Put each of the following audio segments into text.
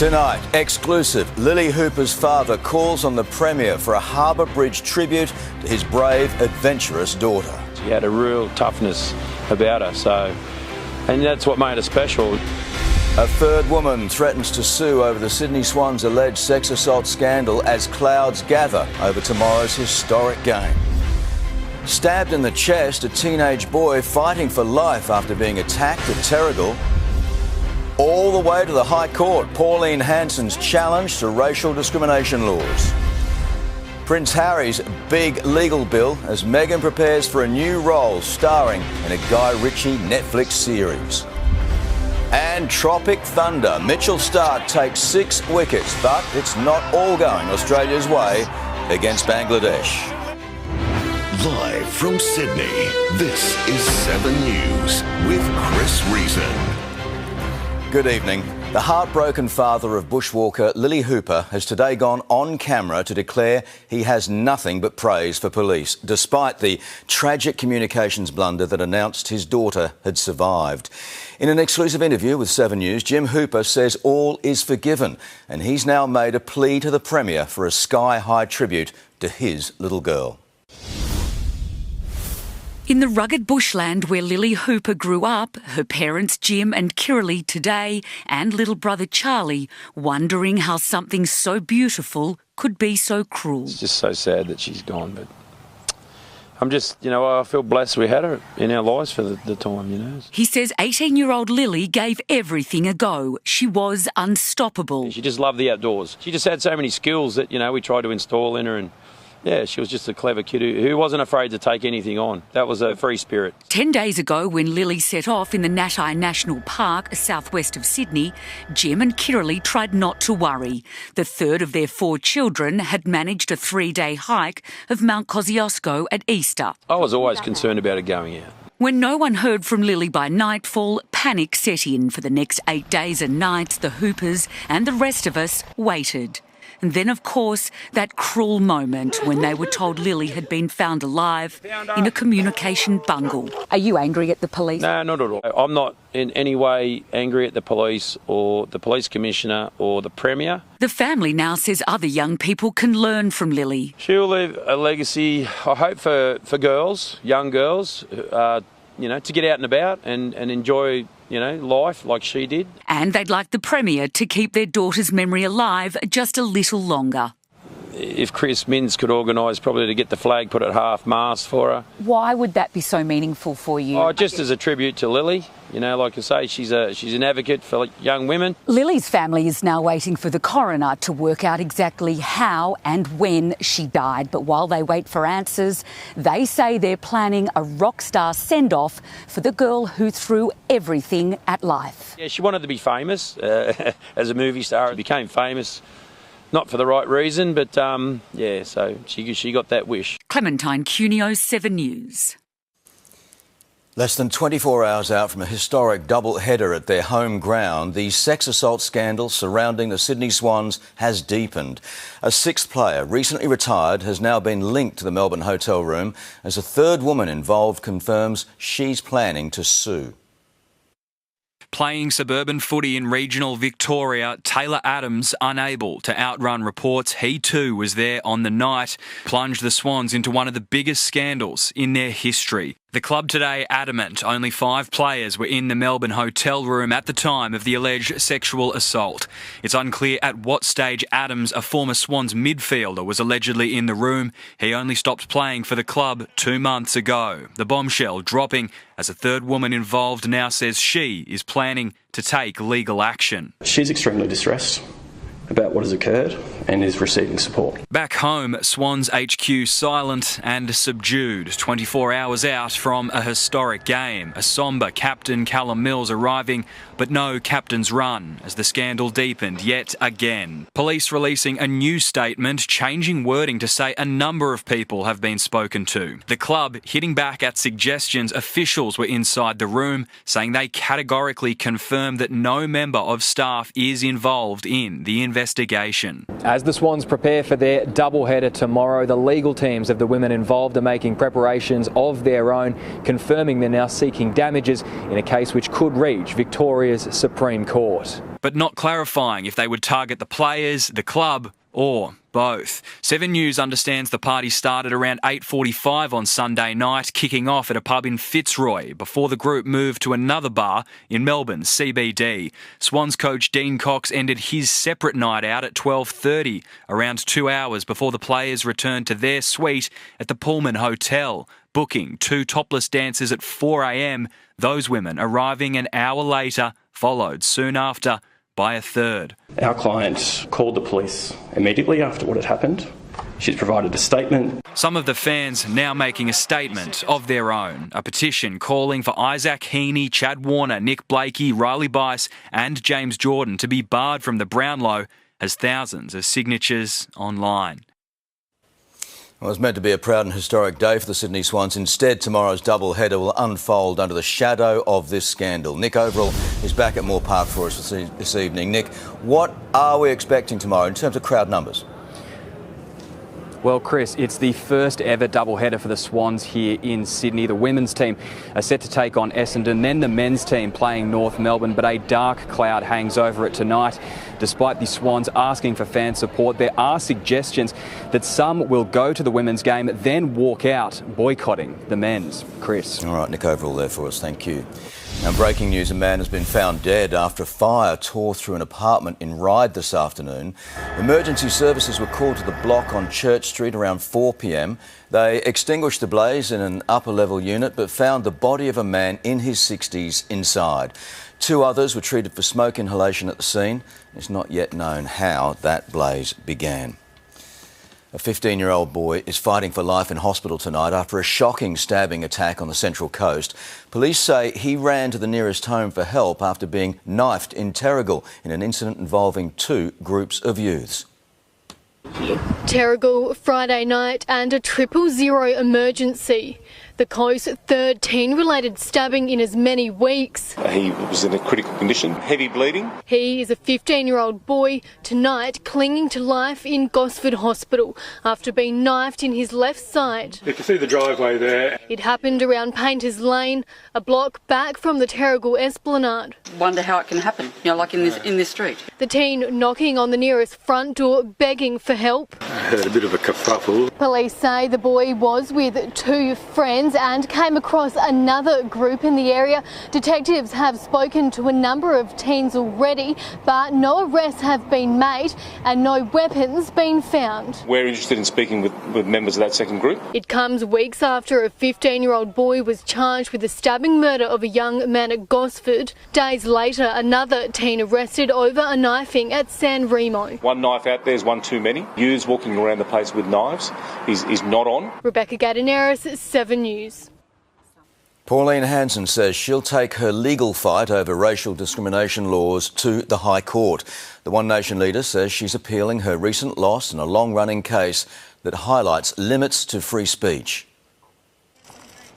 Tonight, exclusive, Lily Hooper's father calls on the Premier for a Harbour Bridge tribute to his brave, adventurous daughter. She had a real toughness about her, and that's what made her special. A third woman threatens to sue over the Sydney Swans' alleged sex assault scandal as clouds gather over tomorrow's historic game. Stabbed in the chest, a teenage boy fighting for life after being attacked at Terrigal. All the way to the High Court, Pauline Hanson's challenge to racial discrimination laws. Prince Harry's big legal bill as Meghan prepares for a new role starring in a Guy Ritchie Netflix series. And Tropic Thunder. Mitchell Starc takes 6 wickets, but it's not all going Australia's way against Bangladesh. Live from Sydney, this is 7 News with Chris Reason. Good evening. The heartbroken father of bushwalker Lily Hooper has today gone on camera to declare he has nothing but praise for police, despite the tragic communications blunder that announced his daughter had survived. In an exclusive interview with 7 News, Jim Hooper says all is forgiven, and he's now made a plea to the Premier for a sky-high tribute to his little girl. In the rugged bushland where Lily Hooper grew up, her parents Jim and Kiralee today, and little brother Charlie, wondering how something so beautiful could be so cruel. It's just so sad that she's gone, but I'm just, I feel blessed we had her in our lives for the time, He says 18-year-old Lily gave everything a go. She was unstoppable. She just loved the outdoors. She just had so many skills that, we tried to install in her, and yeah, she was just a clever kid who wasn't afraid to take anything on. That was a free spirit. 10 days ago, when Lily set off in the Natai National Park, southwest of Sydney, Jim and Kiralee tried not to worry. The third of their 4 children had managed a 3-day hike of Mount Kosciuszko at Easter. I was always concerned about her going out. When no one heard from Lily by nightfall, panic set in. For the next 8 days and nights, the Hoopers and the rest of us waited. And then, of course, that cruel moment when they were told Lily had been found alive in a communication bungle. Are you angry at the police? No, not at all. I'm not in any way angry at the police or the police commissioner or the Premier. The family now says other young people can learn from Lily. She'll leave a legacy, I hope, for girls, young girls, to get out and about and enjoy life like she did. And they'd like the Premier to keep their daughter's memory alive just a little longer. If Chris Minns could organise probably to get the flag put at half-mast for her. Why would that be so meaningful for you? Oh, just as a tribute to Lily. Like I say, she's an advocate for young women. Lily's family is now waiting for the coroner to work out exactly how and when she died. But while they wait for answers, they say they're planning a rock star send-off for the girl who threw everything at life. Yeah, she wanted to be famous as a movie star. She became famous. Not for the right reason, but so she got that wish. Clementine Cuneo, 7 News. Less than 24 hours out from a historic double-header at their home ground, the sex assault scandal surrounding the Sydney Swans has deepened. A 6th player, recently retired, has now been linked to the Melbourne hotel room as a third woman involved confirms she's planning to sue. Playing suburban footy in regional Victoria, Taylor Adams, unable to outrun reports he too was there on the night, plunged the Swans into one of the biggest scandals in their history. The club today adamant only 5 players were in the Melbourne hotel room at the time of the alleged sexual assault. It's unclear at what stage Adams, a former Swans midfielder, was allegedly in the room. He only stopped playing for the club 2 months ago. The bombshell dropping as a third woman involved now says she is planning to take legal action. She's extremely distressed about what has occurred and is receiving support. Back home, Swans HQ silent and subdued, 24 hours out from a historic game. A sombre captain, Callum Mills, arriving, but no captain's run as the scandal deepened yet again. Police releasing a new statement, changing wording to say a number of people have been spoken to. The club hitting back at suggestions officials were inside the room, saying they categorically confirmed that no member of staff is involved in the investigation. As the Swans prepare for their doubleheader tomorrow, the legal teams of the women involved are making preparations of their own, confirming they're now seeking damages in a case which could reach Victoria's Supreme Court. but not clarifying if they would target the players, the club, or both. 7 News understands the party started around 8:45 on Sunday night, kicking off at a pub in Fitzroy before the group moved to another bar in Melbourne, CBD. Swans coach Dean Cox ended his separate night out at 12:30, around 2 hours before the players returned to their suite at the Pullman Hotel, booking 2 topless dancers at 4 a.m, those women arriving an hour later, followed soon after by a third. Our client called the police immediately after what had happened. She's provided a statement. Some of the fans now making a statement of their own. A petition calling for Isaac Heaney, Chad Warner, Nick Blakey, Riley Bice and James Jordan to be barred from the Brownlow has thousands of signatures online. Well, it was meant to be a proud and historic day for the Sydney Swans. Instead, tomorrow's double-header will unfold under the shadow of this scandal. Nick Overall is back at Moore Park for us this evening. Nick, what are we expecting tomorrow in terms of crowd numbers? Well, Chris, it's the first ever doubleheader for the Swans here in Sydney. The women's team are set to take on Essendon, then the men's team playing North Melbourne, but a dark cloud hangs over it tonight. Despite the Swans asking for fan support, there are suggestions that some will go to the women's game, then walk out, boycotting the men's. Chris. All right, Nick Overall there for us. Thank you. Now, breaking news, a man has been found dead after a fire tore through an apartment in Ryde this afternoon. Emergency services were called to the block on Church Street around 4 p.m. They extinguished the blaze in an upper-level unit but found the body of a man in his 60s inside. 2 others were treated for smoke inhalation at the scene. It's not yet known how that blaze began. A 15-year-old boy is fighting for life in hospital tonight after a shocking stabbing attack on the Central Coast. Police say he ran to the nearest home for help after being knifed in Terrigal in an incident involving 2 groups of youths. Terrigal, Friday night and a 000 emergency. The coast's 3rd teen-related stabbing in as many weeks. He was in a critical condition, heavy bleeding. He is a 15-year-old boy, tonight clinging to life in Gosford Hospital after being knifed in his left side. You can see the driveway there. It happened around Painters Lane, a block back from the Terrigal Esplanade. Wonder how it can happen, like in this street. The teen knocking on the nearest front door, begging for help. I heard a bit of a kerfuffle. Police say the boy was with 2 friends and came across another group in the area. Detectives have spoken to a number of teens already, but no arrests have been made and no weapons been found. We're interested in speaking with members of that second group. It comes weeks after a 15-year-old boy was charged with the stabbing murder of a young man at Gosford. Days later, another teen arrested over a knifing at San Remo. 1 knife out there is 1 too many. Youths walking around the place with knives is not on. Rebecca Gadaneris, 7 News. Pauline Hanson says she'll take her legal fight over racial discrimination laws to the High Court. The One Nation leader says she's appealing her recent loss in a long-running case that highlights limits to free speech.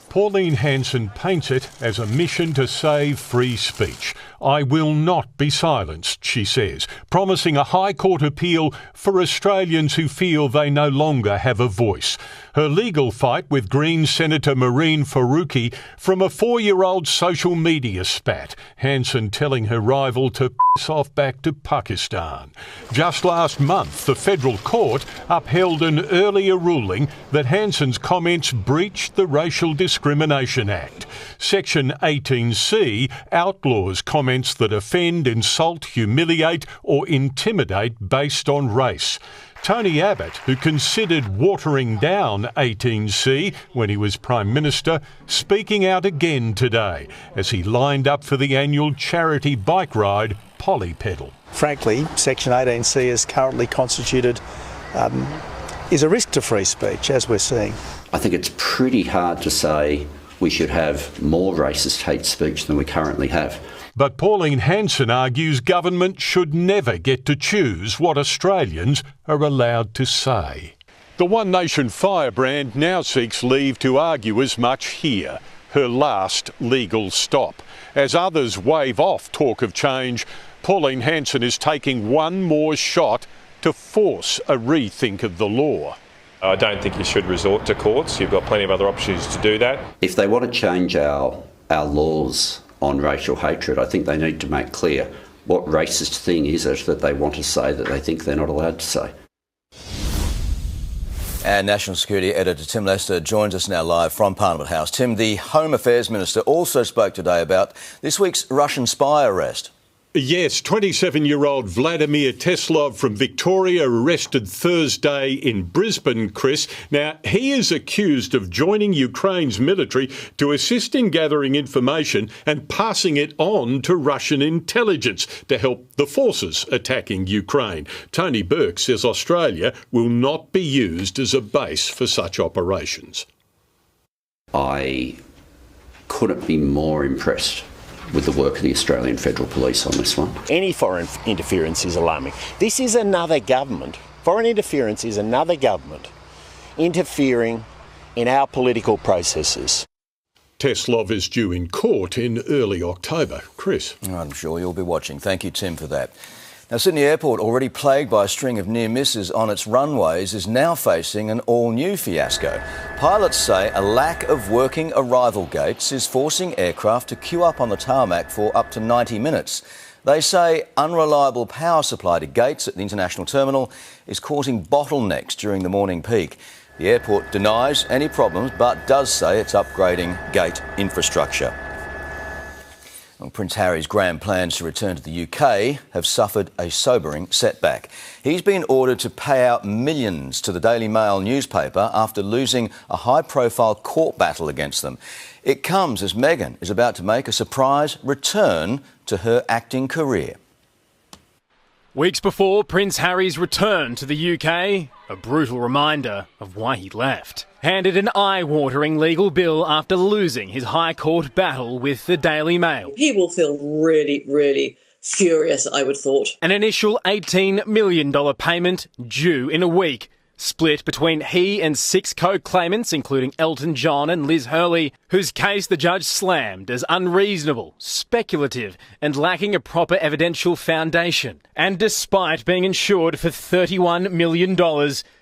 Pauline Hanson paints it as a mission to save free speech. I will not be silenced, she says, promising a High Court appeal for Australians who feel they no longer have a voice. Her legal fight with Greens Senator Marine Faruqi from a 4-year-old social media spat, Hanson telling her rival to piss off back to Pakistan. Just last month, the federal court upheld an earlier ruling that Hanson's comments breached the Racial Discrimination Act. Section 18C outlaws comments that offend, insult, humiliate or intimidate based on race. Tony Abbott, who considered watering down 18C when he was Prime Minister, speaking out again today as he lined up for the annual charity bike ride Polypedal. Frankly, Section 18C as currently constituted is a risk to free speech, as we're seeing. I think it's pretty hard to say we should have more racist hate speech than we currently have. But Pauline Hanson argues government should never get to choose what Australians are allowed to say. The One Nation firebrand now seeks leave to argue as much here, her last legal stop. As others wave off talk of change, Pauline Hanson is taking one more shot to force a rethink of the law. I don't think you should resort to courts. You've got plenty of other opportunities to do that. If they want to change our laws on racial hatred, I think they need to make clear What racist thing is it that they want to say that they think they're not allowed to say? And National Security Editor Tim Lester joins us now live from Parliament House. Tim, the Home Affairs Minister also spoke today about this week's Russian spy arrest. Yes, 27-year-old Vladimir Teslov from Victoria arrested Thursday in Brisbane, Chris. Now, he is accused of joining Ukraine's military to assist in gathering information and passing it on to Russian intelligence to help the forces attacking Ukraine. Tony Burke says Australia will not be used as a base for such operations. I couldn't be more impressed with the work of the Australian Federal Police on this one. Any foreign interference is alarming. This is another government. Foreign interference is another government interfering in our political processes. Teslov is due in court in early October. Chris. I'm sure you'll be watching. Thank you, Tim, for that. Now, Sydney Airport, already plagued by a string of near misses on its runways, is now facing an all-new fiasco. Pilots say a lack of working arrival gates is forcing aircraft to queue up on the tarmac for up to 90 minutes. They say unreliable power supply to gates at the international terminal is causing bottlenecks during the morning peak. The airport denies any problems but does say it's upgrading gate infrastructure. Well, Prince Harry's grand plans to return to the UK have suffered a sobering setback. He's been ordered to pay out millions to the Daily Mail newspaper after losing a high-profile court battle against them. It comes as Meghan is about to make a surprise return to her acting career. Weeks before Prince Harry's return to the UK, a brutal reminder of why he left. Handed an eye-watering legal bill after losing his High Court battle with the Daily Mail. He will feel really, really furious, I would thought. An initial $18 million payment due in a week, split between he and 6 co-claimants, including Elton John and Liz Hurley, whose case the judge slammed as unreasonable, speculative and lacking a proper evidential foundation. And despite being insured for $31 million,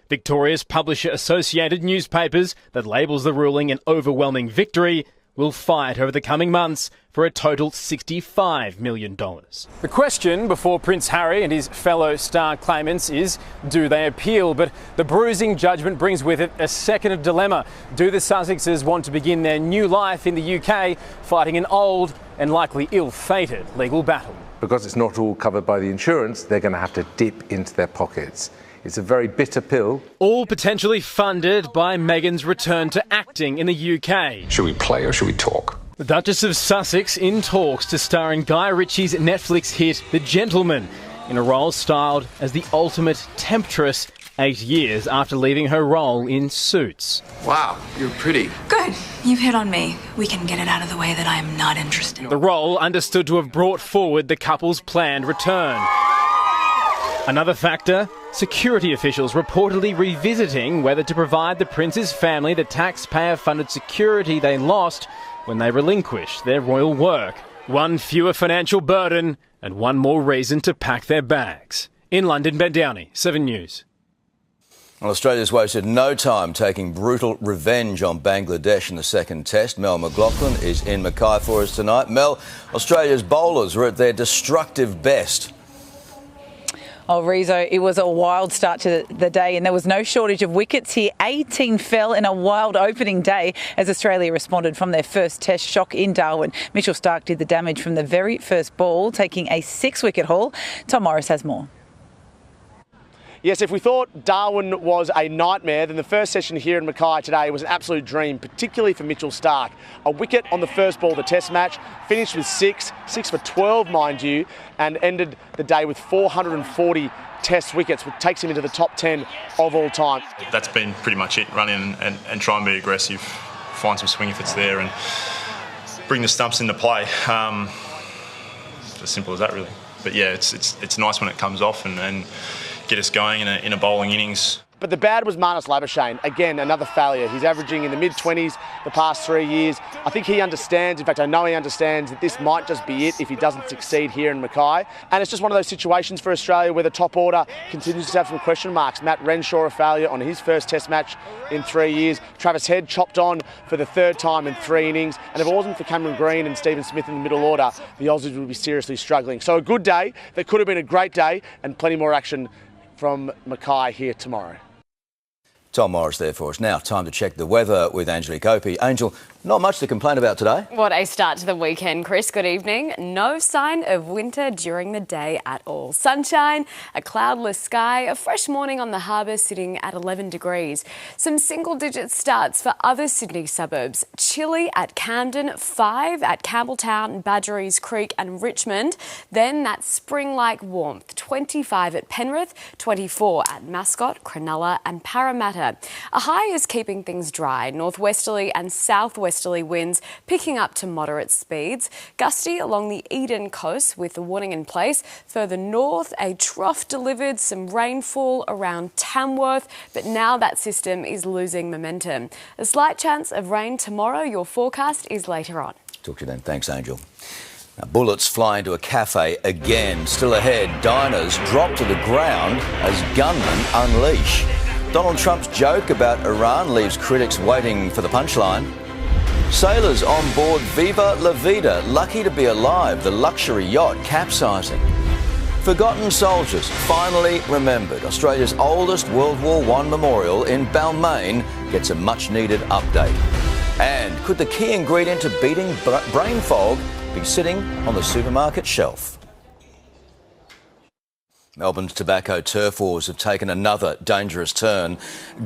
Victoria's publisher Associated Newspapers, that labels the ruling an overwhelming victory, will fight over the coming months for a total $65 million. The question before Prince Harry and his fellow star claimants is, do they appeal? But the bruising judgment brings with it a second dilemma. Do the Sussexes want to begin their new life in the UK fighting an old and likely ill-fated legal battle? Because it's not all covered by the insurance, they're going to have to dip into their pockets. It's a very bitter pill. All potentially funded by Meghan's return to acting in the UK. Should we play or should we talk? The Duchess of Sussex in talks to star in Guy Ritchie's Netflix hit The Gentleman, in a role styled as the ultimate temptress 8 years after leaving her role in Suits. Wow, you're pretty. Good. You've hit on me. We can get it out of the way that I am not interested. The role understood to have brought forward the couple's planned return. Another factor, security officials reportedly revisiting whether to provide the prince's family the taxpayer-funded security they lost when they relinquished their royal work. One fewer financial burden and one more reason to pack their bags. In London, Ben Downey, 7 News. Well, Australia's wasted no time taking brutal revenge on Bangladesh in the second test. Mel McLaughlin is in Mackay for us tonight. Mel, Australia's bowlers were at their destructive best. Oh, Rezo, it was a wild start to the day and there was no shortage of wickets here. 18 fell in a wild opening day as Australia responded from their first test shock in Darwin. Mitchell Starc did the damage from the very first ball, taking a 6-wicket haul. Tom Morris has more. Yes, if we thought Darwin was a nightmare, then the first session here in Mackay today was an absolute dream, particularly for Mitchell Starc. A wicket on the first ball of the test match, finished with 6 for 12, mind you, and ended the day with 440 test wickets, which takes him into the top 10 of all time. That's been pretty much it, run in and try and be aggressive, find some swing if it's there, and bring the stumps into play. As simple as that, really. But yeah, it's nice when it comes off and get us going in a bowling innings. But the bad was Marnus Labuschagne. Again, another failure. He's averaging in the mid-20s the past 3 years. I think he understands, in fact, I know he understands that this might just be it if he doesn't succeed here in Mackay. And it's just one of those situations for Australia where the top order continues to have some question marks. Matt Renshaw, a failure on his first Test match in 3 years. Travis Head chopped on for the third time in 3 innings. And if it wasn't for Cameron Green and Stephen Smith in the middle order, the Aussies would be seriously struggling. So a good day that could have been a great day, and plenty more action from Mackay here tomorrow. Tom Morris there for us. Now, time to check the weather with Angelique Opie. Angel, not much to complain about today. What a start to the weekend, Chris. Good evening. No sign of winter during the day at all. Sunshine, a cloudless sky, a fresh morning on the harbour sitting at 11 degrees. Some single-digit starts for other Sydney suburbs. Chilly at Camden, 5 at Campbelltown, Badgerys Creek and Richmond. Then that spring-like warmth, 25 at Penrith, 24 at Mascot, Cronulla and Parramatta. A high is keeping things dry. Northwesterly and southwesterly winds picking up to moderate speeds. Gusty along the Eden coast with the warning in place. Further north, a trough delivered some rainfall around Tamworth, but now that system is losing momentum. A slight chance of rain tomorrow. Your forecast is later on. Talk to you then. Thanks, Angel. Now, bullets fly into a cafe again. Still ahead, diners drop to the ground as gunmen unleash. Donald Trump's joke about Iran leaves critics waiting for the punchline. Sailors on board Viva La Vida, lucky to be alive, the luxury yacht capsizing. Forgotten soldiers finally remembered. Australia's oldest World War I memorial in Balmain gets a much-needed update. And could the key ingredient to beating brain fog be sitting on the supermarket shelf? Melbourne's tobacco turf wars have taken another dangerous turn.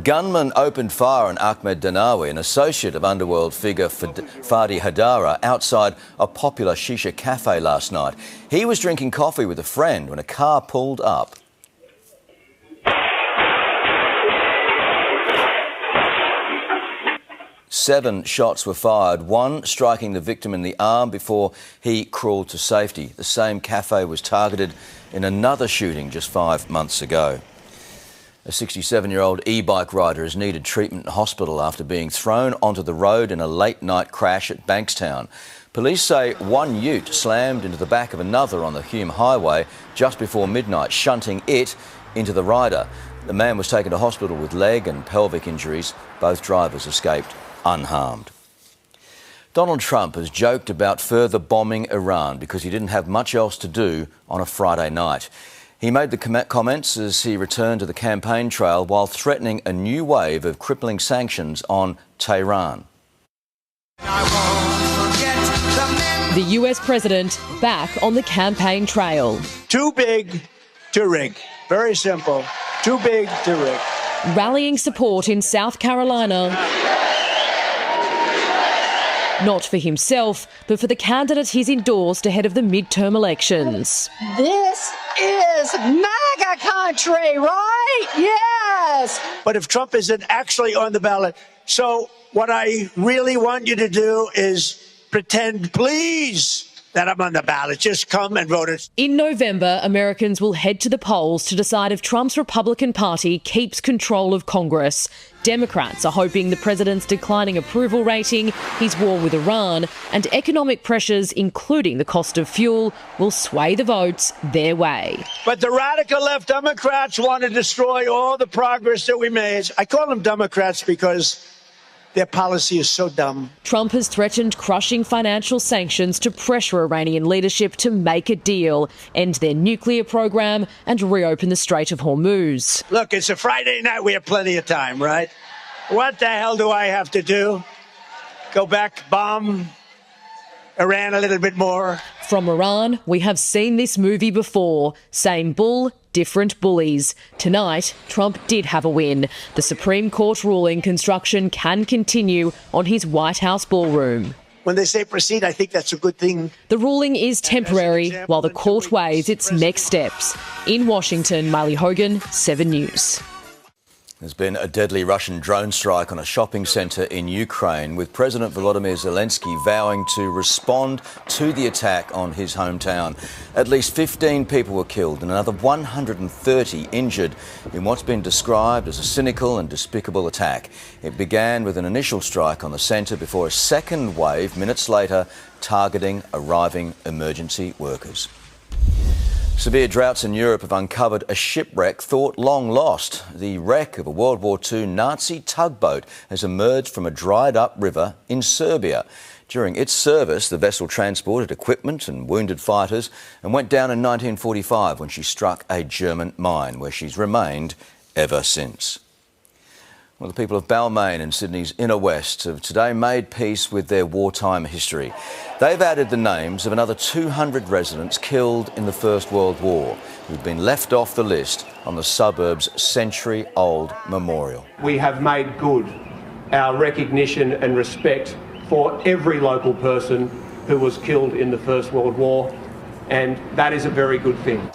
Gunmen opened fire on Ahmed Danawi, an associate of underworld figure Fadi Hadara, outside a popular shisha cafe last night. He was drinking coffee with a friend when a car pulled up. Seven shots were fired, one striking the victim in the arm before he crawled to safety. The same cafe was targeted in another shooting just 5 months ago. A 67-year-old e-bike rider has needed treatment in hospital after being thrown onto the road in a late-night crash at Bankstown. Police say one ute slammed into the back of another on the Hume Highway just before midnight, shunting it into the rider. The man was taken to hospital with leg and pelvic injuries. Both drivers escaped unharmed. Donald Trump has joked about further bombing Iran because he didn't have much else to do on a Friday night. He made the comments as he returned to the campaign trail while threatening a new wave of crippling sanctions on Tehran. The US president back on the campaign trail. Too big to rig. Very simple. Too big to rig. Rallying support in South Carolina. Not for himself, but for the candidate he's endorsed ahead of the midterm elections. This is MAGA country, right? Yes. But if Trump isn't actually on the ballot, so what I really want you to do is pretend, please, that I'm on the ballot. Just come and vote it. In November, Americans will head to the polls to decide if Trump's Republican Party keeps control of Congress. Democrats are hoping the president's declining approval rating, his war with Iran, and economic pressures, including the cost of fuel, will sway the votes their way. But the radical left Democrats want to destroy all the progress that we made. I call them Democrats because their policy is so dumb. Trump has threatened crushing financial sanctions to pressure Iranian leadership to make a deal, end their nuclear program and reopen the Strait of Hormuz. Look, it's a Friday night. We have plenty of time, right? What the hell do I have to do? Go back, bomb Iran a little bit more? From Iran, we have seen this movie before. Same bull, different bullies. Tonight, Trump did have a win. The Supreme Court ruling construction can continue on his White House ballroom. When they say proceed, I think that's a good thing. The ruling is temporary while the court weighs its next steps. In Washington, Miley Hogan, 7 News. There's been a deadly Russian drone strike on a shopping centre in Ukraine, with President Volodymyr Zelensky vowing to respond to the attack on his hometown. At least 15 people were killed and another 130 injured in what's been described as a cynical and despicable attack. It began with an initial strike on the centre before a second wave minutes later targeting arriving emergency workers. Severe droughts in Europe have uncovered a shipwreck thought long lost. The wreck of a World War II Nazi tugboat has emerged from a dried-up river in Serbia. During its service, the vessel transported equipment and wounded fighters and went down in 1945 when she struck a German mine, where she's remained ever since. Well, the people of Balmain in Sydney's inner west have today made peace with their wartime history. They've added the names of another 200 residents killed in the First World War, who've been left off the list on the suburb's century-old memorial. We have made good our recognition and respect for every local person who was killed in the First World War, and that is a very good thing.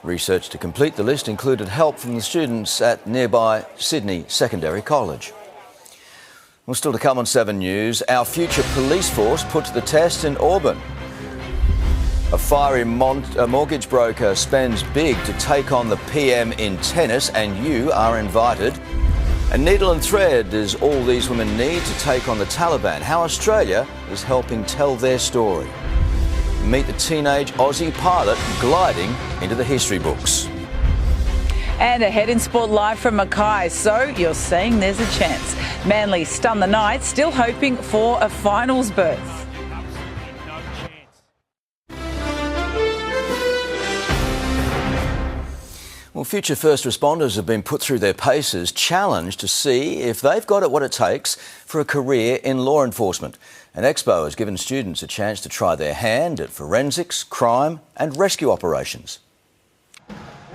Research to complete the list included help from the students at nearby Sydney Secondary College. Well, still to come on 7 News, our future police force put to the test in Auburn. A fiery mortgage broker spends big to take on the PM in tennis, and you are invited. A needle and thread is all these women need to take on the Taliban. How Australia is helping tell their story. Meet the teenage Aussie pilot gliding into the history books. And ahead in sport live from Mackay, so you're saying there's a chance. Manly stun the Knights, still hoping for a finals berth. Well, future first responders have been put through their paces, challenged to see if they've got it what it takes for a career in law enforcement. An expo has given students a chance to try their hand at forensics, crime and rescue operations.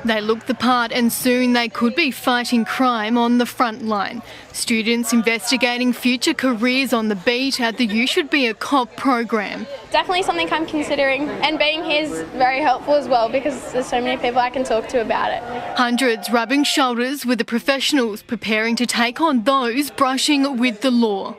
They look the part and soon they could be fighting crime on the front line. Students investigating future careers on the beat at the You Should Be a Cop program. Definitely something I'm considering, and being here is very helpful as well because there's so many people I can talk to about it. Hundreds rubbing shoulders with the professionals preparing to take on those brushing with the law.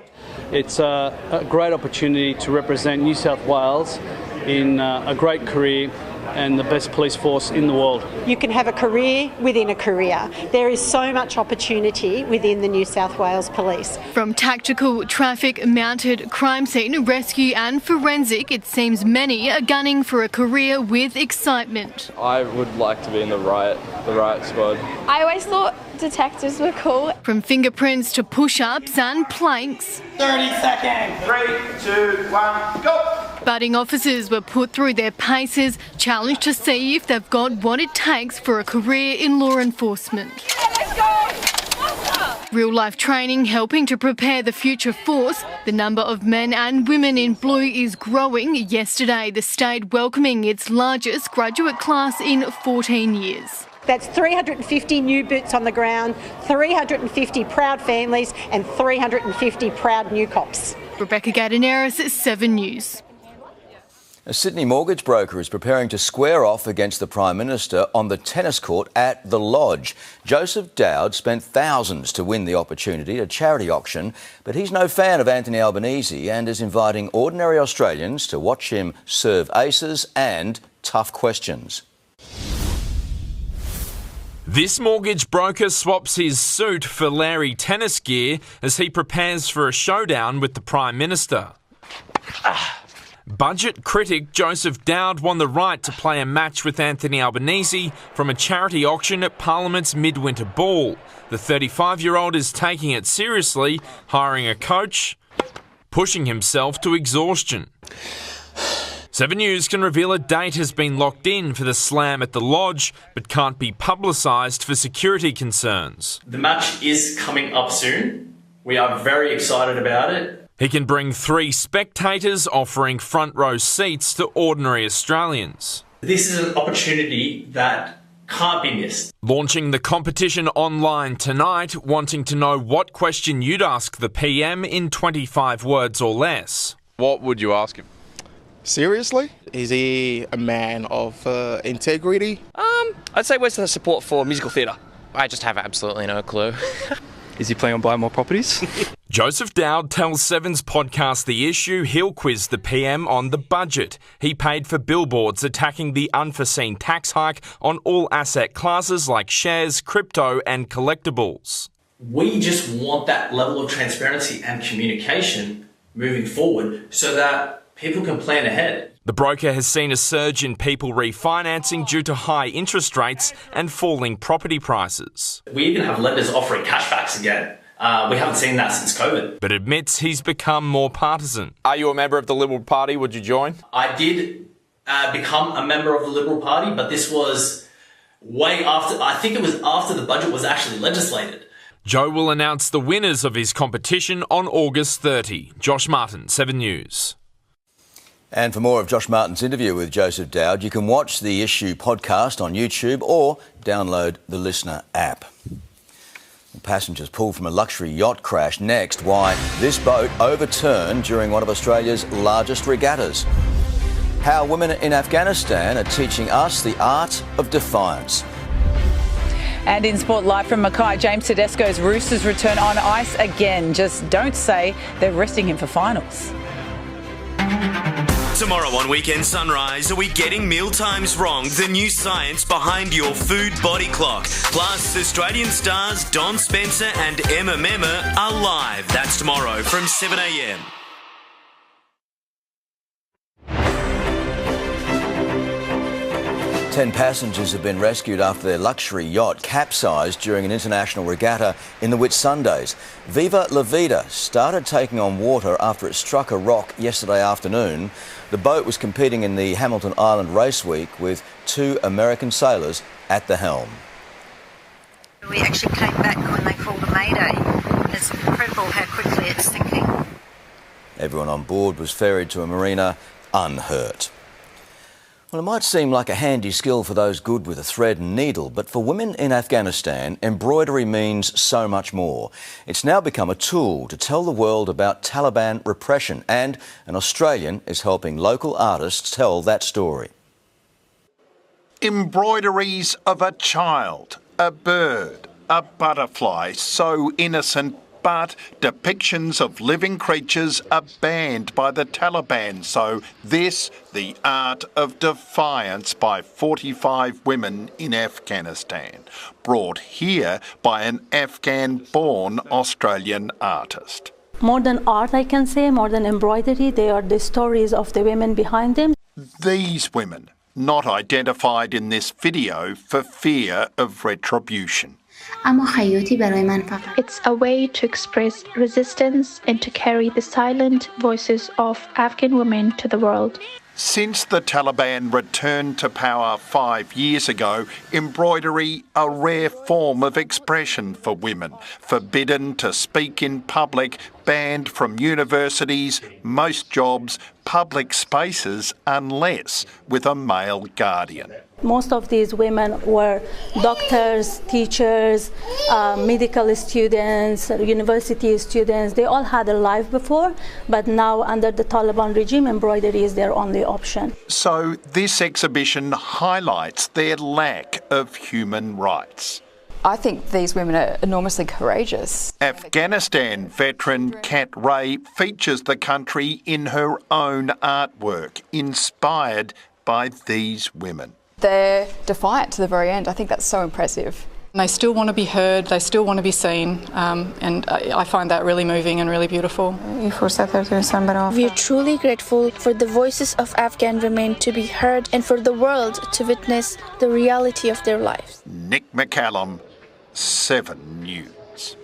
It's a great opportunity to represent New South Wales in a great career and the best police force in the world. You can have a career within a career. There is so much opportunity within the New South Wales Police. From tactical, traffic, mounted, crime scene, rescue and forensic, it seems many are gunning for a career with excitement. I would like to be in the riot squad. I always thought detectives were cool. From fingerprints to push-ups and planks. 30 seconds. 3, 2, 1, go! Budding officers were put through their paces, challenged to see if they've got what it takes for a career in law enforcement. Real-life training helping to prepare the future force. The number of men and women in blue is growing. Yesterday, the state welcoming its largest graduate class in 14 years. That's 350 new boots on the ground, 350 proud families and 350 proud new cops. Rebecca Gadaneris, 7 News. A Sydney mortgage broker is preparing to square off against the Prime Minister on the tennis court at The Lodge. Joseph Dowd spent thousands to win the opportunity at a charity auction, but he's no fan of Anthony Albanese and is inviting ordinary Australians to watch him serve aces and tough questions. This mortgage broker swaps his suit for Larry tennis gear as he prepares for a showdown with the Prime Minister. Budget critic Joseph Dowd won the right to play a match with Anthony Albanese from a charity auction at Parliament's midwinter ball. The 35-year-old is taking it seriously, hiring a coach, pushing himself to exhaustion. 7 News can reveal a date has been locked in for the slam at The Lodge, but can't be publicised for security concerns. The match is coming up soon. We are very excited about it. He can bring 3 spectators, offering front row seats to ordinary Australians. This is an opportunity that can't be missed. Launching the competition online tonight, wanting to know what question you'd ask the PM in 25 words or less. What would you ask him? Seriously? Is he a man of integrity? I'd say where's the support for musical theatre? I just have absolutely no clue. Is he planning on buying more properties? Joseph Dowd tells Seven's podcast The Issue he'll quiz the PM on the budget. He paid for billboards attacking the unforeseen tax hike on all asset classes like shares, crypto and collectibles. We just want that level of transparency and communication moving forward so that people can plan ahead. The broker has seen a surge in people refinancing due to high interest rates and falling property prices. We even have lenders offering cashbacks again. We haven't seen that since COVID. But admits he's become more partisan. Are you a member of the Liberal Party? Would you join? I did become a member of the Liberal Party, but this was way after, I think it was after the budget was actually legislated. Joe will announce the winners of his competition on August 30. Josh Martin, 7 News. And for more of Josh Martin's interview with Joseph Dowd, you can watch the Issue podcast on YouTube or download the Listener app. Passengers pulled from a luxury yacht crash. Next, why this boat overturned during one of Australia's largest regattas. How women in Afghanistan are teaching us the art of defiance. And in sport, live from Mackay, James Tedesco's Roosters return on ice again. Just don't say they're resting him for finals. Tomorrow on Weekend Sunrise, are we getting mealtimes wrong? The new science behind your food body clock. Plus, Australian stars Don Spencer and Emma Memma are live. That's tomorrow from 7 a.m. Ten passengers have been rescued after their luxury yacht capsized during an international regatta in the Whitsundays. Viva La Vida started taking on water after it struck a rock yesterday afternoon. The boat was competing in the Hamilton Island Race Week with 2 American sailors at the helm. We actually came back when they called a mayday. It's incredible how quickly it's sinking. Everyone on board was ferried to a marina unhurt. Well, it might seem like a handy skill for those good with a thread and needle, but for women in Afghanistan, embroidery means so much more. It's now become a tool to tell the world about Taliban repression, and an Australian is helping local artists tell that story. Embroideries of a child, a bird, a butterfly, so innocent, but depictions of living creatures are banned by the Taliban. So this, the art of defiance by 45 women in Afghanistan, brought here by an Afghan-born Australian artist. More than art, I can say, more than embroidery, they are the stories of the women behind them. These women, not identified in this video for fear of retribution. It's a way to express resistance and to carry the silent voices of Afghan women to the world. Since the Taliban returned to power 5 years ago, embroidery a rare form of expression for women, forbidden to speak in public, banned from universities, most jobs, public spaces, unless with a male guardian. Most of these women were doctors, teachers, medical students, university students. They all had a life before, but now under the Taliban regime, embroidery is their only option. So this exhibition highlights their lack of human rights. I think these women are enormously courageous. Afghanistan veteran Kat Ray features the country in her own artwork, inspired by these women. They're defiant to the very end. I think that's so impressive. They still want to be heard, they still want to be seen, and I find that really moving and really beautiful. We are truly grateful for the voices of Afghan women to be heard and for the world to witness the reality of their lives. Nick McCallum, 7 News.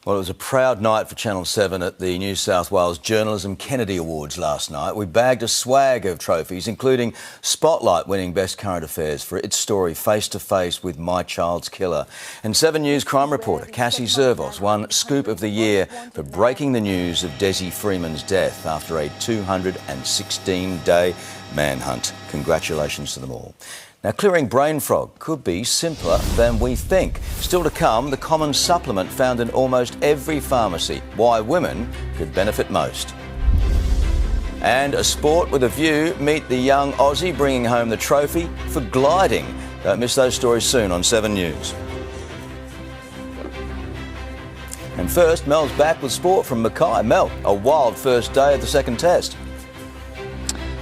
Well, it was a proud night for Channel 7 at the New South Wales Journalism Kennedy Awards last night. We bagged a swag of trophies, including Spotlight winning Best Current Affairs for its story Face to Face with My Child's Killer. And 7 News crime reporter Cassie Zervos won Scoop of the Year for breaking the news of Desi Freeman's death after a 216-day manhunt. Congratulations to them all. Now, clearing brain fog could be simpler than we think. Still to come, the common supplement found in almost every pharmacy. Why women could benefit most. And a sport with a view, meet the young Aussie bringing home the trophy for gliding. Don't miss those stories soon on 7 News. And first, Mel's back with sport from Mackay. Mel, a wild first day of the second test.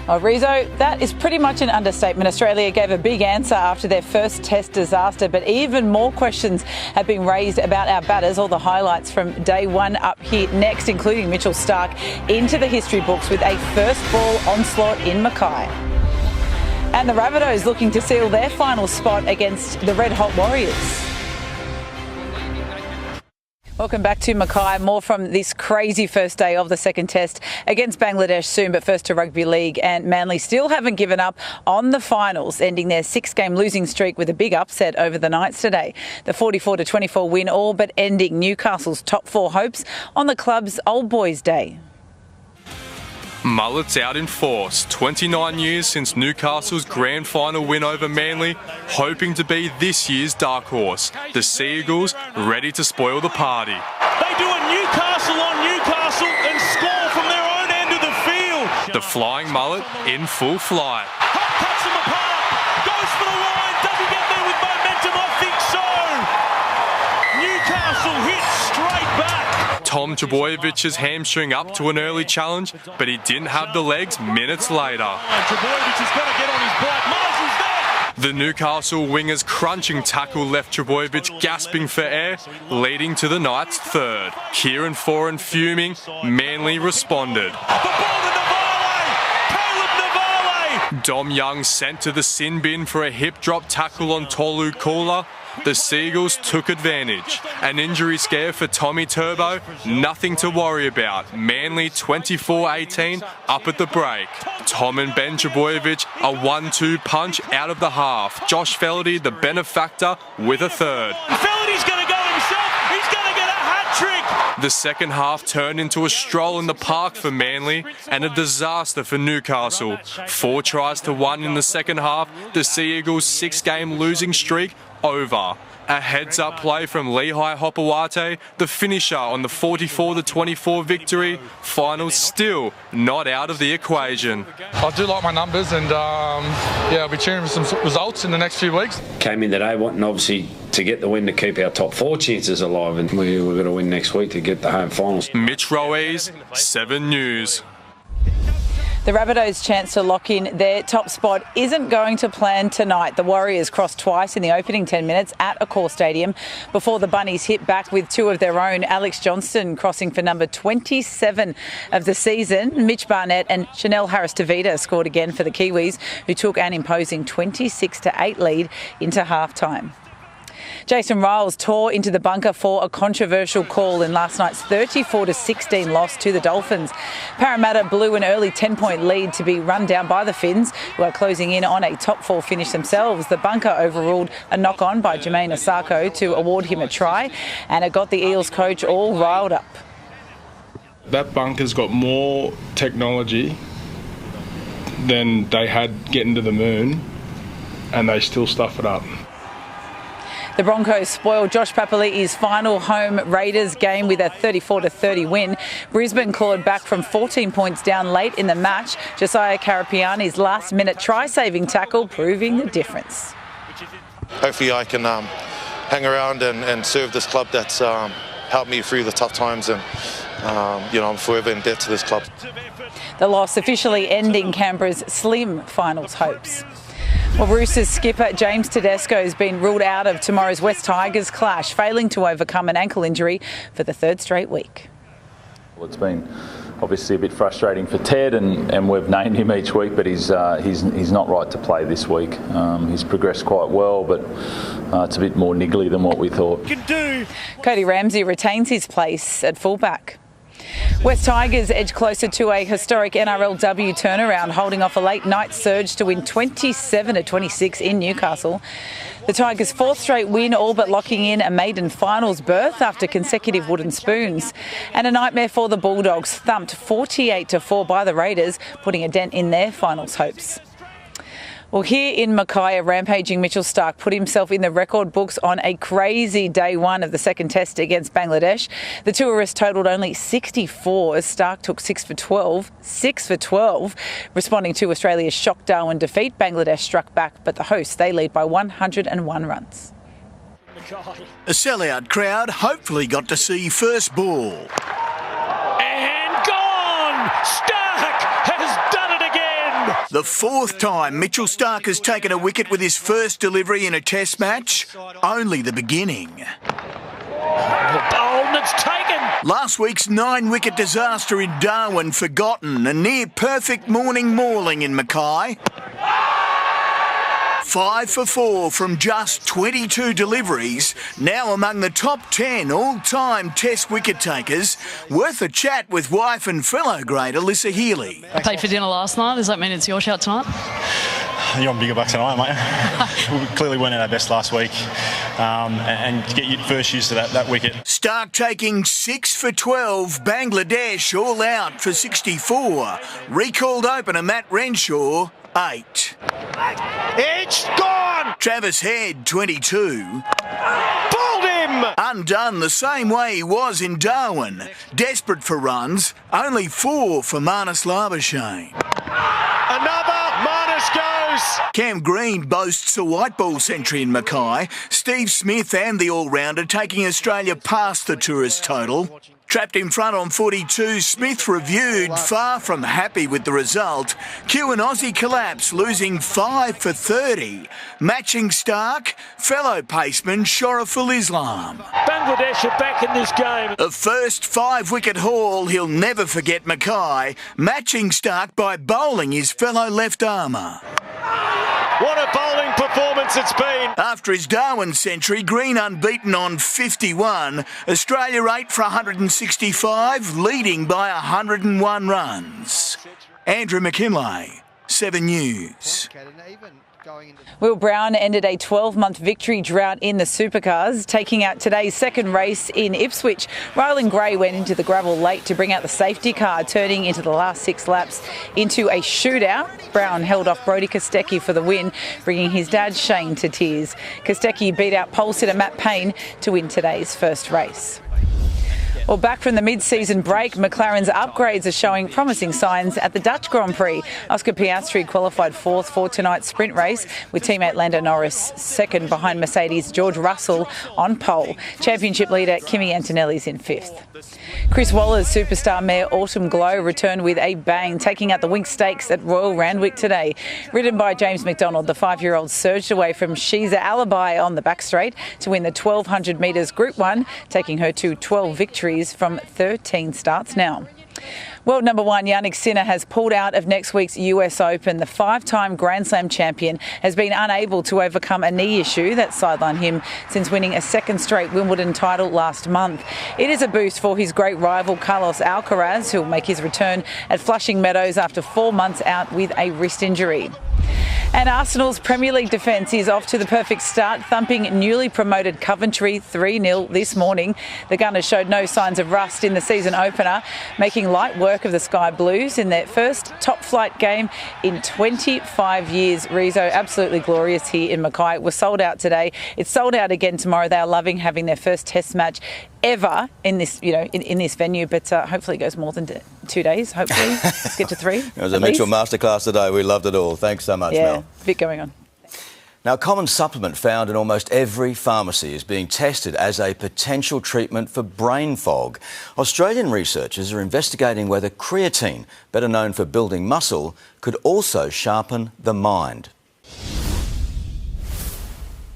Oh, Rizzo, that is pretty much an understatement. Australia gave a big answer after their first test disaster, but even more questions have been raised about our batters. All the highlights from day one up here next, including Mitchell Starc into the history books with a first ball onslaught in Mackay. And the Rabbitohs looking to seal their final spot against the Red Hot Warriors. Welcome back to Mackay. More from this crazy first day of the second test against Bangladesh soon, but first to rugby league. And Manly still haven't given up on the finals, ending their 6-game losing streak with a big upset over the Knights today. The 44-24 win all but ending Newcastle's top 4 hopes on the club's Old Boys Day. Mullets out in force. 29 years since Newcastle's grand final win over Manly, hoping to be this year's dark horse. The Sea Eagles ready to spoil the party. They do a Newcastle on Newcastle and score from their own end of the field. The flying mullet in full flight. Cuts them apart, goes for the line, doesn't get there with momentum, I think so. Newcastle hits straight back. Tom Trbojević's hamstring up to an early challenge, but he didn't have the legs minutes later. Trbojević has got to get on his bike. Marshall's there. The Newcastle winger's crunching tackle left Trbojević gasping for air, leading to the Knights' third. Kieran Foran fuming, Manly responded. Dom Young sent to the sin bin for a hip drop tackle on Tolu Koula. The Seagulls took advantage. An injury scare for Tommy Turbo, nothing to worry about. Manly 24-18 up at the break. Tom and Ben Trbojević, a 1-2 punch out of the half. Josh Feldy, the benefactor, with a third. Feldy's going to go himself. He's going to get a hat-trick. The second half turned into a stroll in the park for Manly and a disaster for Newcastle. 4 tries to 1 in the second half. The Sea Eagles' 6-game losing streak over. A heads-up play from Lehigh Hopewate, the finisher on the 44-24 victory. Finals still not out of the equation. I do like my numbers, and I'll be tuning for some results in the next few weeks. Came in today wanting obviously to get the win to keep our top 4 chances alive, and we're going to win next week to get the home finals. Mitch Ruiz, 7 News. The Rabbitohs' chance to lock in their top spot isn't going to plan tonight. The Warriors crossed twice in the opening 10 minutes at Accor Stadium before the Bunnies hit back with 2 of their own. Alex Johnston crossing for number 27 of the season. Mitch Barnett and Chanel Harris-Tavita scored again for the Kiwis, who took an imposing 26-8 lead into halftime. Jason Riles tore into the bunker for a controversial call in last night's 34-16 loss to the Dolphins. Parramatta blew an early 10-point lead to be run down by the Finns, who are closing in on a top 4 finish themselves. The bunker overruled a knock-on by Jermaine Osako to award him a try, and it got the Eels coach all riled up. That bunker's got more technology than they had getting to the moon, and they still stuff it up. The Broncos spoiled Josh Papali'i's final home Raiders game with a 34-30 win. Brisbane clawed back from 14 points down late in the match. Josiah Karapiani's last-minute try-saving tackle proving the difference. Hopefully I can hang around and serve this club that's helped me through the tough times, and I'm forever in debt to this club. The loss officially ending Canberra's slim finals hopes. Well, Roosters skipper James Tedesco has been ruled out of tomorrow's West Tigers clash, failing to overcome an ankle injury for the 3rd straight week. Well, it's been obviously a bit frustrating for Ted, and we've named him each week, but he's not right to play this week. He's progressed quite well, but it's a bit more niggly than what we thought. Cody Ramsey retains his place at fullback. West Tigers edge closer to a historic NRLW turnaround, holding off a late night surge to win 27-26 in Newcastle. The Tigers' 4th straight win, all but locking in a maiden finals berth after consecutive wooden spoons. And a nightmare for the Bulldogs, thumped 48-4 by the Raiders, putting a dent in their finals hopes. Well, here in Mackay, a rampaging Mitchell Starc put himself in the record books on a crazy day one of the second test against Bangladesh. The tourists totalled only 64 as Starc took 6 for 12. 6 for 12. Responding to Australia's shock Darwin defeat, Bangladesh struck back, but the hosts, they lead by 101 runs. A sellout crowd hopefully got to see first ball. And gone! Starc has done it again! The fourth time Mitchell Starc has taken a wicket with his first delivery in a test match. Only the beginning. Bold and it's taken! Last week's 9-wicket disaster in Darwin forgotten. A near-perfect morning mauling in Mackay. 5 for 4 from just 22 deliveries, now among the top 10 all-time Test wicket takers. Worth a chat with wife and fellow great Alyssa Healy. Paid for dinner last night. Does that mean it's your shout tonight? You're on bigger bucks than I am, mate. We clearly weren't at our best last week, and to get your first use to that wicket. Starc taking 6 for 12. Bangladesh all out for 64. Recalled opener Matt Renshaw, 8. It's gone! Travis Head, 22. Bowled him! Undone the same way he was in Darwin. Desperate for runs, only 4 for Marnus Labuschagne. Another Marnus goes! Cam Green boasts a white ball century in Mackay. Steve Smith and the all-rounder taking Australia past the tourist total. Trapped in front on 42, Smith reviewed, far from happy with the result. Cue an Aussie collapse, losing 5 for 30. Matching Starc, fellow paceman Shoriful Islam. Bangladesh are back in this game. A first 5-wicket haul he'll never forget Mackay, matching Starc by bowling his fellow left armour. What a bowling performance it's been. After his Darwin century, Green unbeaten on 51. Australia 8 for 165, leading by 101 runs. Andrew McKinlay, 7 News. Will Brown ended a 12-month victory drought in the supercars, taking out today's second race in Ipswich. Rylan Gray went into the gravel late to bring out the safety car, turning into the last 6 laps into a shootout. Brown held off Brodie Kostecki for the win, bringing his dad Shane to tears. Kostecki beat out pole sitter Matt Payne to win today's first race. Well, back from the mid-season break, McLaren's upgrades are showing promising signs at the Dutch Grand Prix. Oscar Piastri qualified 4th for tonight's sprint race, with teammate Lando Norris second behind Mercedes' George Russell on pole. Championship leader Kimi Antonelli's in 5th. Chris Waller's superstar mare Autumn Glow returned with a bang, taking out the Winx Stakes at Royal Randwick today. Ridden by James McDonald, the 5-year-old surged away from Shiza Alibi on the back straight to win the 1200 metres Group 1, taking her to 12 victories from 13 starts now. World number 1 Jannik Sinner has pulled out of next week's US Open. The 5-time Grand Slam champion has been unable to overcome a knee issue that sidelined him since winning a second straight Wimbledon title last month. It is a boost for his great rival Carlos Alcaraz, who will make his return at Flushing Meadows after 4 months out with a wrist injury. And Arsenal's Premier League defence is off to the perfect start, thumping newly promoted Coventry 3-0 this morning. The Gunners showed no signs of rust in the season opener, making light work of the Sky Blues in their first top-flight game in 25 years. Rizzo, absolutely glorious here in Mackay. It was sold out today. It's sold out again tomorrow. They are loving having their first Test match ever in this, in this venue, but hopefully it goes more than 2 days. Hopefully, let's get to 3. It was a Mitchell masterclass today. We loved it all. Thanks so much, Mel. A bit going on. Now, a common supplement found in almost every pharmacy is being tested as a potential treatment for brain fog. Australian researchers are investigating whether creatine, better known for building muscle, could also sharpen the mind.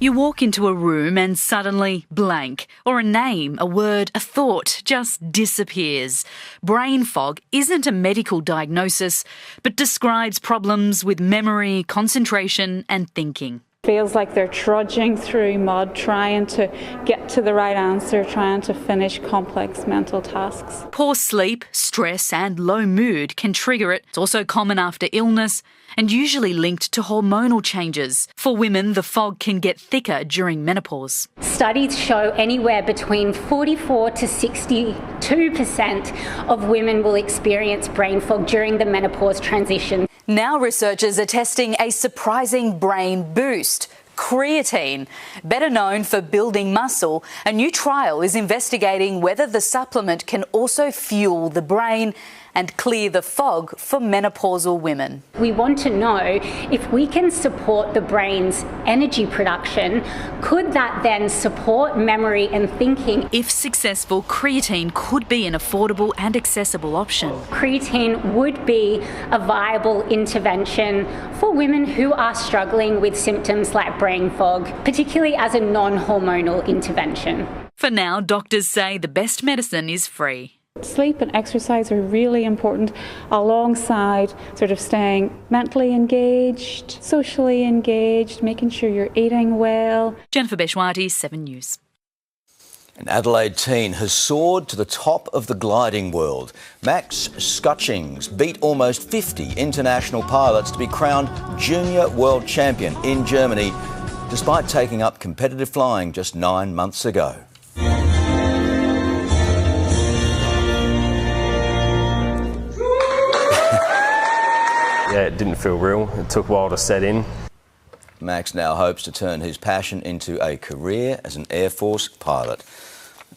You walk into a room and suddenly blank, or a name, a word, a thought just disappears. Brain fog isn't a medical diagnosis, but describes problems with memory, concentration and thinking. Feels like they're trudging through mud, trying to get to the right answer, trying to finish complex mental tasks. Poor sleep, stress and low mood can trigger it. It's also common after illness and usually linked to hormonal changes. For women, the fog can get thicker during menopause. Studies show anywhere between 44 to 62% of women will experience brain fog during the menopause transition. Now researchers are testing a surprising brain boost. Creatine, better known for building muscle, a new trial is investigating whether the supplement can also fuel the brain and clear the fog for menopausal women. We want to know if we can support the brain's energy production, could that then support memory and thinking? If successful, creatine could be an affordable and accessible option. Creatine would be a viable intervention for women who are struggling with symptoms like brain fog, particularly as a non-hormonal intervention. For now, doctors say the best medicine is free. Sleep and exercise are really important alongside sort of staying mentally engaged, socially engaged, making sure you're eating well. Jennifer Beshwati, 7 News. An Adelaide teen has soared to the top of the gliding world. Max Scutchings beat almost 50 international pilots to be crowned junior world champion in Germany, despite taking up competitive flying just 9 months ago. Yeah, it didn't feel real. It took a while to set in. Max now hopes to turn his passion into a career as an Air Force pilot.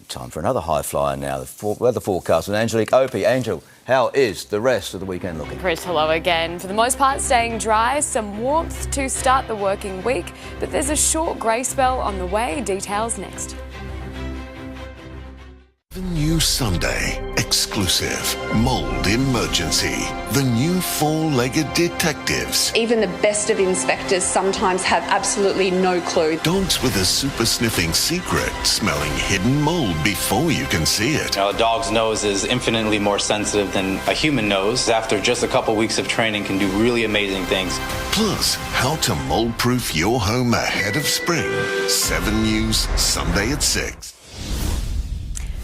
Time for another high flyer now. The weather forecast with Angelique. Opie, Angel, how is the rest of the weekend looking? Chris, hello again. For the most part, staying dry, some warmth to start the working week, but there's a short grey spell on the way. Details next. The new Sunday, exclusive, mould emergency, the new four-legged detectives. Even the best of inspectors sometimes have absolutely no clue. Dogs with a super-sniffing secret, smelling hidden mould before you can see it. A dog's nose is infinitely more sensitive than a human nose. After just a couple weeks of training can do really amazing things. Plus, how to mould-proof your home ahead of spring. 7 News, Sunday at 6.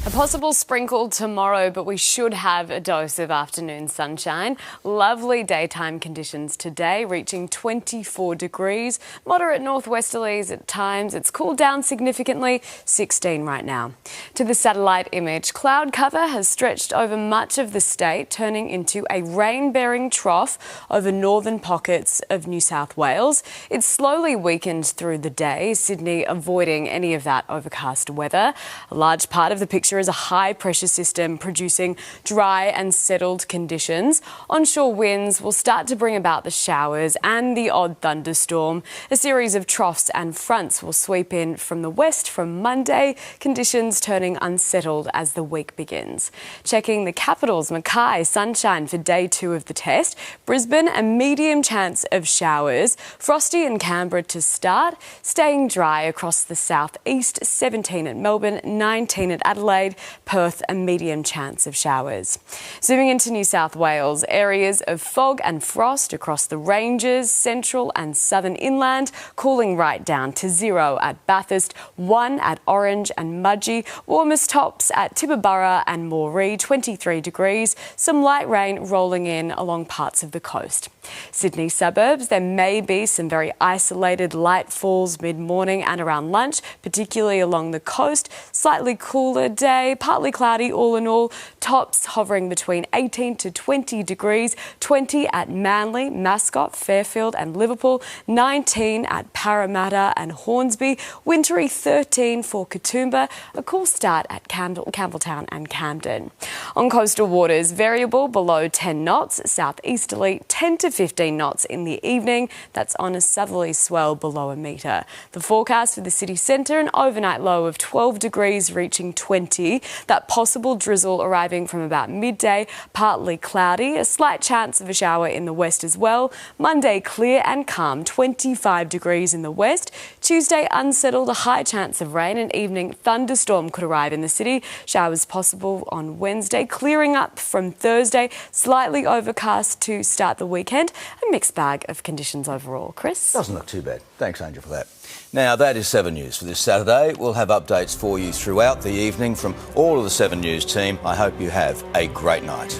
A possible sprinkle tomorrow, but we should have a dose of afternoon sunshine. Lovely daytime conditions today, reaching 24 degrees. Moderate northwesterlies at times. It's cooled down significantly, 16 right now. To the satellite image, cloud cover has stretched over much of the state, turning into a rain-bearing trough over northern pockets of New South Wales. It's slowly weakened through the day, Sydney avoiding any of that overcast weather. A large part of the picture is a high pressure system producing dry and settled conditions. Onshore winds will start to bring about the showers and the odd thunderstorm. A series of troughs and fronts will sweep in from the west from Monday, conditions turning unsettled as the week begins. Checking the capitals, Mackay, sunshine for day 2 of the test. Brisbane, a medium chance of showers. Frosty in Canberra to start. Staying dry across the southeast, 17 at Melbourne, 19 at Adelaide. Perth, a medium chance of showers. Zooming into New South Wales, areas of fog and frost across the ranges, central and southern inland, cooling right down to 0 at Bathurst, 1 at Orange and Mudgee, warmest tops at Tibooburra and Moree, 23 degrees, some light rain rolling in along parts of the coast. Sydney suburbs, there may be some very isolated light falls mid-morning and around lunch, particularly along the coast. Slightly cooler day, partly cloudy all in all. Tops hovering between 18 to 20 degrees, 20 at Manly, Mascot, Fairfield and Liverpool, 19 at Parramatta and Hornsby, wintry 13 for Katoomba, a cool start at Campbelltown and Camden. On coastal waters, variable below 10 knots, southeasterly 10 to 15 knots in the evening. That's on a southerly swell below a metre. The forecast for the city centre, an overnight low of 12 degrees reaching 20. That possible drizzle arriving from about midday, partly cloudy, a slight chance of a shower in the west as well. Monday clear and calm, 25 degrees in the west. Tuesday unsettled, a high chance of rain. An evening thunderstorm could arrive in the city. Showers possible on Wednesday, clearing up from Thursday, slightly overcast to start the weekend. A mixed bag of conditions overall. Chris? Doesn't look too bad. Thanks, Angel, for that. Now, that is 7 News for this Saturday. We'll have updates for you throughout the evening from all of the 7 News team. I hope you have a great night.